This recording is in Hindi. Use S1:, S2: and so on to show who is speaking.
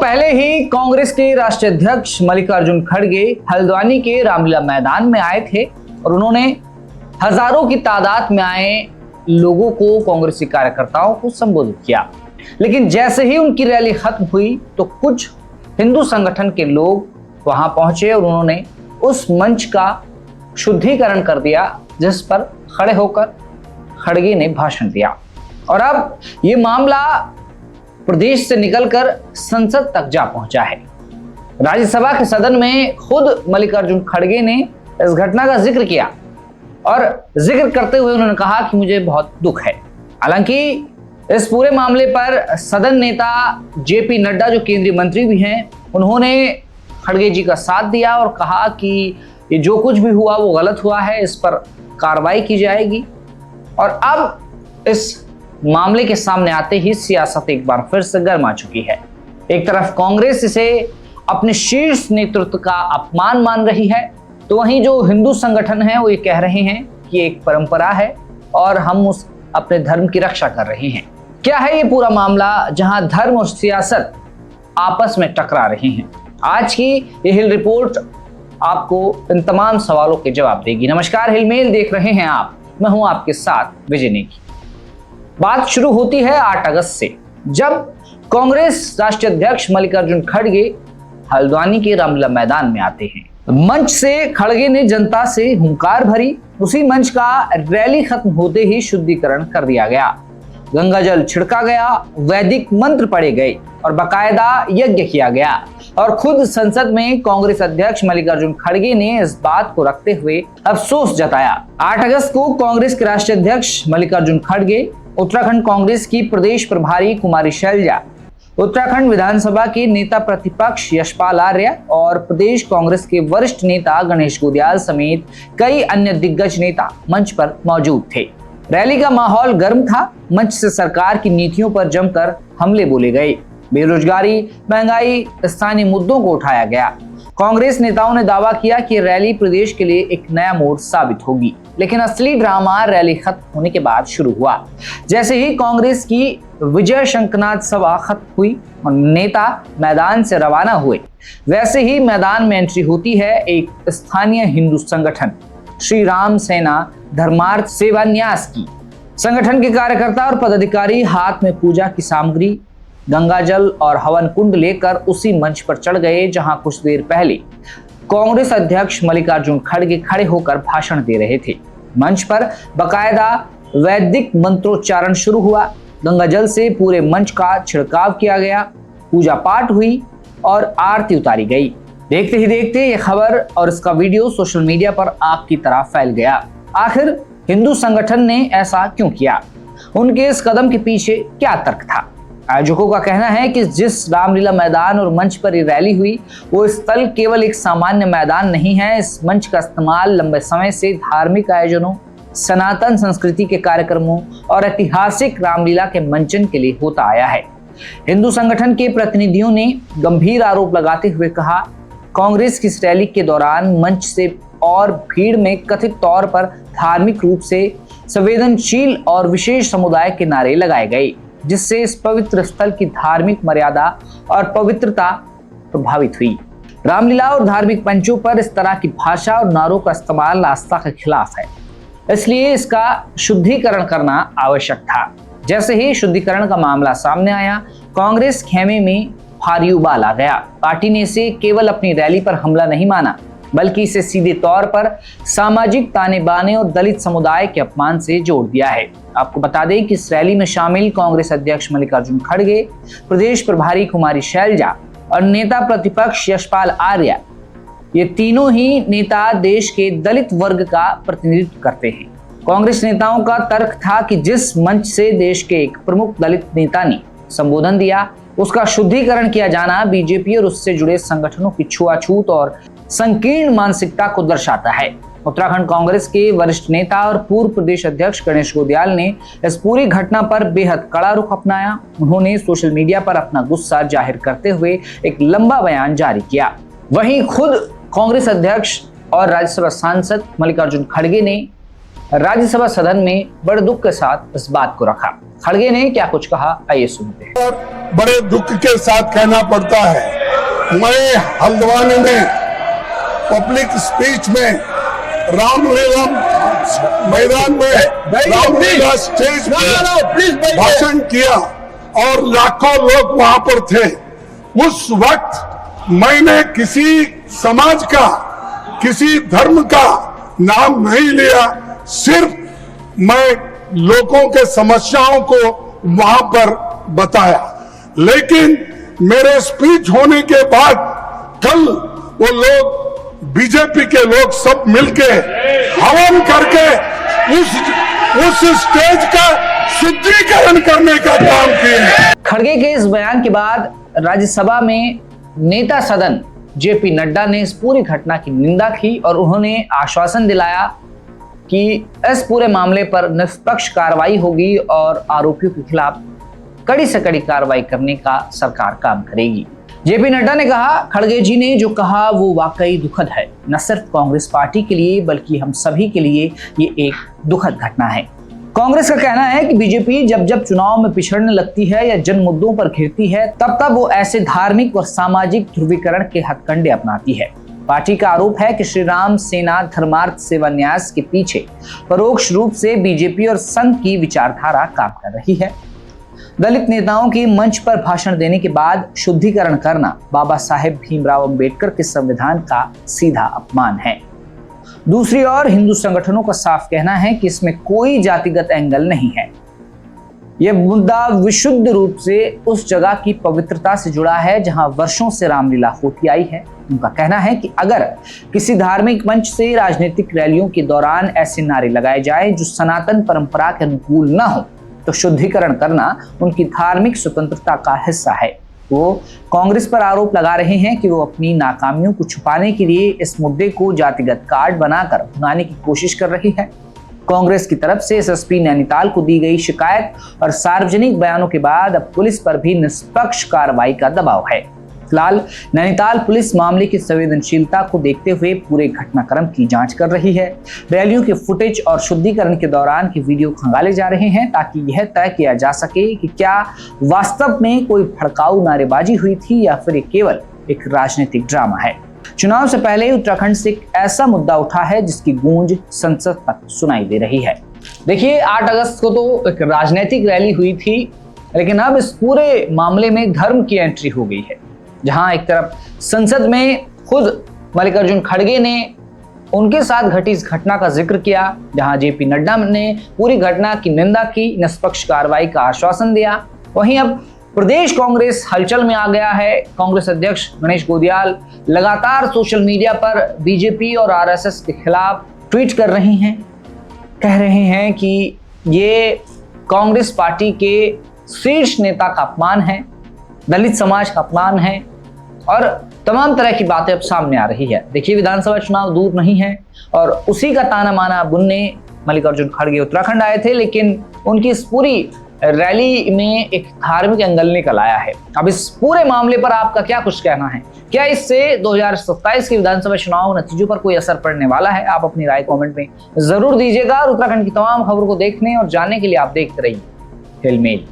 S1: पहले ही कांग्रेस के राष्ट्रीय अध्यक्ष मल्लिकार्जुन खड़गे हल्द्वानी के रामलीला मैदान में आए थे और उन्होंने हजारों की तादाद में आए लोगों को, कांग्रेसी कार्यकर्ताओं को संबोधित किया। लेकिन जैसे ही उनकी रैली खत्म हुई तो कुछ हिंदू संगठन के लोग वहां पहुंचे और उन्होंने उस मंच का शुद्धिकरण कर दिया जिस पर खड़े होकर खड़गे ने भाषण दिया। और अब ये मामला प्रदेश से निकलकर संसद तक जा पहुंचा है। राज्यसभा के सदन में खुद मल्लिकार्जुन खड़गे ने इस घटना का जिक्र किया और जिक्र करते हुए उन्होंने कहा कि मुझे बहुत दुख है। हालांकि इस पूरे मामले पर सदन नेता जेपी नड्डा, जो केंद्रीय मंत्री भी हैं, उन्होंने खड़गे जी का साथ दिया और कहा कि ये जो कुछ भी हुआ वो गलत हुआ है, इस पर कार्रवाई की जाएगी। और अब इस मामले के सामने आते ही सियासत एक बार फिर से गर्मा चुकी है। एक तरफ कांग्रेस इसे अपने शीर्ष नेतृत्व का अपमान मान रही है, तो वहीं जो हिंदू संगठन है वो ये कह रहे हैं कि एक परंपरा है और हम उस अपने धर्म की रक्षा कर रहे हैं। क्या है ये पूरा मामला जहां धर्म और सियासत आपस में टकरा रहे हैं? आज की ये हिल रिपोर्ट आपको इन तमाम सवालों के जवाब देगी। नमस्कार, हिल मेल देख रहे हैं आप, मैं हूं आपके साथ विजय नेगी। बात शुरू होती है 8 अगस्त से, जब कांग्रेस राष्ट्रीय अध्यक्ष मल्लिकार्जुन खड़गे हल्द्वानी के रामलीला मैदान में आते हैं। मंच से खड़गे ने जनता से हुंकार भरी। उसी मंच का रैली खत्म होते ही शुद्धिकरण कर दिया गया, गंगा जल छिड़का गया, वैदिक मंत्र पढ़े गए और बाकायदा यज्ञ किया गया। और खुद संसद में कांग्रेस अध्यक्ष मल्लिकार्जुन खड़गे ने इस बात को रखते हुए अफसोस जताया। 8 अगस्त को कांग्रेस के राष्ट्रीय अध्यक्ष मल्लिकार्जुन खड़गे, उत्तराखंड कांग्रेस की प्रदेश प्रभारी कुमारी शैलजा, उत्तराखंड विधानसभा के नेता प्रतिपक्ष यशपाल आर्य और प्रदेश कांग्रेस के वरिष्ठ नेता गणेश गोदियाल समेत कई अन्य दिग्गज नेता मंच पर मौजूद थे। रैली का माहौल गर्म था। मंच से सरकार की नीतियों पर जमकर हमले बोले गए। बेरोजगारी, महंगाई, स्थानीय मुद्दों को उठाया गया। कांग्रेस नेताओं ने दावा किया कि रैली प्रदेश के लिए एक नया मोड़ साबित होगी। लेकिन असली ड्रामा रैली खत्म होने के बाद शुरू हुआ। जैसे ही कांग्रेस की विजय शंखनाद सभा खत्म हुई और नेता मैदान से रवाना हुए, वैसे ही मैदान में एंट्री होती है एक स्थानीय हिंदू संगठन श्री राम सेना धर्मार्थ सेवा न्यास की। संगठन के कार्यकर्ता और पदाधिकारी हाथ में पूजा की सामग्री, गंगा जल और हवन कुंड लेकर उसी मंच पर चढ़ गए जहां कुछ देर पहले कांग्रेस अध्यक्ष मल्लिकार्जुन खड़गे खड़े होकर भाषण दे रहे थे। मंच पर बकायदा वैदिक मंत्रोच्चारण शुरू हुआ, गंगा जल से पूरे मंच का छिड़काव किया गया, पूजा पाठ हुई और आरती उतारी गई। देखते ही देखते ये खबर और इसका वीडियो सोशल मीडिया पर आग की तरह फैल गया। आखिर हिंदू संगठन ने ऐसा क्यों किया? उनके इस कदम के पीछे क्या तर्क था? आयोजकों का कहना है कि जिस रामलीला मैदान और मंच पर ये रैली हुई, वो स्थल केवल एक सामान्य मैदान नहीं है। इस मंच का इस्तेमाल लंबे समय से धार्मिक आयोजनों, सनातन संस्कृति के कार्यक्रमों और ऐतिहासिक रामलीला के मंचन के लिए होता आया है। हिंदू संगठन के प्रतिनिधियों ने गंभीर आरोप लगाते हुए कहा, कांग्रेस की इस रैली के दौरान मंच से और भीड़ में कथित तौर पर धार्मिक रूप से संवेदनशील और विशेष समुदाय के नारे लगाए गए, जिससे इस पवित्र स्थल की धार्मिक मर्यादा और पवित्रता प्रभावित हुई। रामलीला और धार्मिक मंचों पर इस तरह की भाषा और नारों का इस्तेमाल आस्था के खिलाफ है, इसलिए इसका शुद्धिकरण करना आवश्यक था। जैसे ही शुद्धिकरण का मामला सामने आया, कांग्रेस खेमे में भारी उबाल आ गया। पार्टी ने इसे केवल अपनी रैली पर हमला नहीं माना, बल्कि इसे सीधे तौर पर सामाजिक ताने बाने और दलित समुदाय के अपमान से जोड़ दिया है। आपको बता दें कि इस रैली में शामिल कांग्रेस अध्यक्ष मल्लिकार्जुन खड़गे, प्रदेश प्रभारी कुमारी शैलजा और नेता प्रतिपक्ष यशपाल आर्य, ये तीनों ही नेता देश के दलित वर्ग का प्रतिनिधित्व करते हैं। कांग्रेस नेताओं का तर्क था कि जिस मंच से देश के एक प्रमुख दलित नेता ने संबोधन दिया, उसका शुद्धिकरण किया जाना बीजेपी और उससे जुड़े संगठनों की छुआछूत और संकीर्ण मानसिकता को दर्शाता है। उत्तराखंड कांग्रेस के वरिष्ठ नेता और पूर्व प्रदेश अध्यक्ष गणेश गोदियाल ने इस पूरी घटना पर बेहद कड़ा रुख अपनाया। उन्होंने सोशल मीडिया पर अपना गुस्सा जाहिर करते हुए एक लंबा बयान जारी किया। वहीं खुद कांग्रेस अध्यक्ष और राज्यसभा सांसद मल्लिकार्जुन खड़गे ने राज्यसभा सदन में बड़े दुख के साथ इस बात को रखा। खड़गे ने क्या कुछ कहा, आइए सुनते हैं।
S2: बड़े दुख के साथ कहना पड़ता है, मैं हल्द्वानी में पब्लिक स्पीच में रामलीला मैदान में रामलीला स्टेज में भाषण किया और लाखों लोग वहां पर थे। उस वक्त मैंने किसी समाज का, किसी धर्म का नाम नहीं लिया, सिर्फ मैं लोगों के समस्याओं को वहां पर बताया। लेकिन मेरे स्पीच होने के बाद कल वो लोग, बीजेपी के लोग सब मिलके हवन करके उस स्टेज का शुद्धिकरण करने का काम किए।
S1: खड़गे के इस बयान के बाद राज्यसभा में नेता सदन जेपी नड्डा ने इस पूरी घटना की निंदा की और उन्होंने आश्वासन दिलाया कि इस पूरे मामले पर निष्पक्ष कार्रवाई होगी और आरोपियों के खिलाफ कड़ी से कड़ी कार्रवाई करने का सरकार काम करेगी। जेपी नड्डा ने कहा, खड़गे जी ने जो कहा वो वाकई दुखद है, न सिर्फ कांग्रेस पार्टी के लिए बल्कि हम सभी के लिए ये एक दुखद घटना है। कांग्रेस का कहना है कि बीजेपी जब जब चुनाव में पिछड़ने लगती है या जन मुद्दों पर घिरती है तब तब वो ऐसे धार्मिक और सामाजिक ध्रुवीकरण के हथकंडे अपनाती है। पार्टी का आरोप है कि श्री राम सेना धर्मार्थ सेवा न्यास के पीछे परोक्ष रूप से बीजेपी और संघ की विचारधारा काम कर रही है। दलित नेताओं की मंच पर भाषण देने के बाद शुद्धिकरण करना बाबा साहेब भीमराव अंबेडकर के संविधान का सीधा अपमान है। दूसरी ओर हिंदू संगठनों का साफ कहना है कि इसमें कोई जातिगत एंगल नहीं है। यह मुद्दा विशुद्ध रूप से उस जगह की पवित्रता से जुड़ा है जहां वर्षों से रामलीला होती आई है। उनका कहना है कि अगर किसी धार्मिक मंच से राजनीतिक रैलियों के दौरान ऐसे नारे लगाए जाए जो सनातन परंपरा के अनुकूल न हो तो शुद्धिकरण करना उनकी धार्मिक स्वतंत्रता का हिस्सा है। वो कांग्रेस पर आरोप लगा रहे हैं कि वो अपनी नाकामियों को छुपाने के लिए इस मुद्दे को जातिगत कार्ड बनाकर भुनाने की कोशिश कर रही है। कांग्रेस की तरफ से एसएसपी नैनीताल को दी गई शिकायत और सार्वजनिक बयानों के बाद अब पुलिस पर भी निष्पक्ष कार्रवाई का दबाव है। फिलहाल नैनीताल पुलिस मामले की संवेदनशीलता को देखते हुए पूरे घटनाक्रम की जांच कर रही है। रैलियों के फुटेज और शुद्धिकरण के दौरान के वीडियो खंगाले जा रहे हैं ताकि यह तय किया जा सके कि क्या वास्तव में कोई भड़काऊ नारेबाजी हुई थी या फिर केवल एक राजनीतिक ड्रामा है। चुनाव से पहले उत्तराखंड से एक ऐसा मुद्दा उठा है जिसकी गूंज संसद तक सुनाई दे रही है। देखिए, 8 अगस्त को तो एक राजनीतिक रैली हुई थी, लेकिन अब इस पूरे मामले में धर्म की एंट्री हो गई है, जहां एक तरफ संसद में खुद मल्लिकार्जुन खड़गे ने उनके साथ घटी इस घटना का जिक्र किया, जहां जेपी नड्डा ने पूरी घटना की निंदा की, निष्पक्ष कार्रवाई का आश्वासन दिया। वहीं अब प्रदेश कांग्रेस हलचल में आ गया है। कांग्रेस अध्यक्ष गणेश गोदियाल लगातार सोशल मीडिया पर बीजेपी और आरएसएस के खिलाफ ट्वीट कर रहे हैं, कह रहे हैं कि ये कांग्रेस पार्टी के शीर्ष नेता का अपमान है, दलित समाज का अपमान है और तमाम तरह की बातें अब सामने आ रही है। देखिए, विधानसभा चुनाव दूर नहीं है और उसी का ताना माना बुनने मल्लिकार्जुन खड़गे उत्तराखंड आए थे, लेकिन उनकी इस पूरी रैली में एक धार्मिक एंगल निकल आया है। अब इस पूरे मामले पर आपका क्या कुछ कहना है? क्या इससे 2027 के विधानसभा चुनाव नतीजों पर कोई असर पड़ने वाला है? आप अपनी राय कमेंट में जरूर दीजिएगा और उत्तराखंड की तमाम खबरों को देखने और जानने के लिए आप देखते रहिए हिलमेल।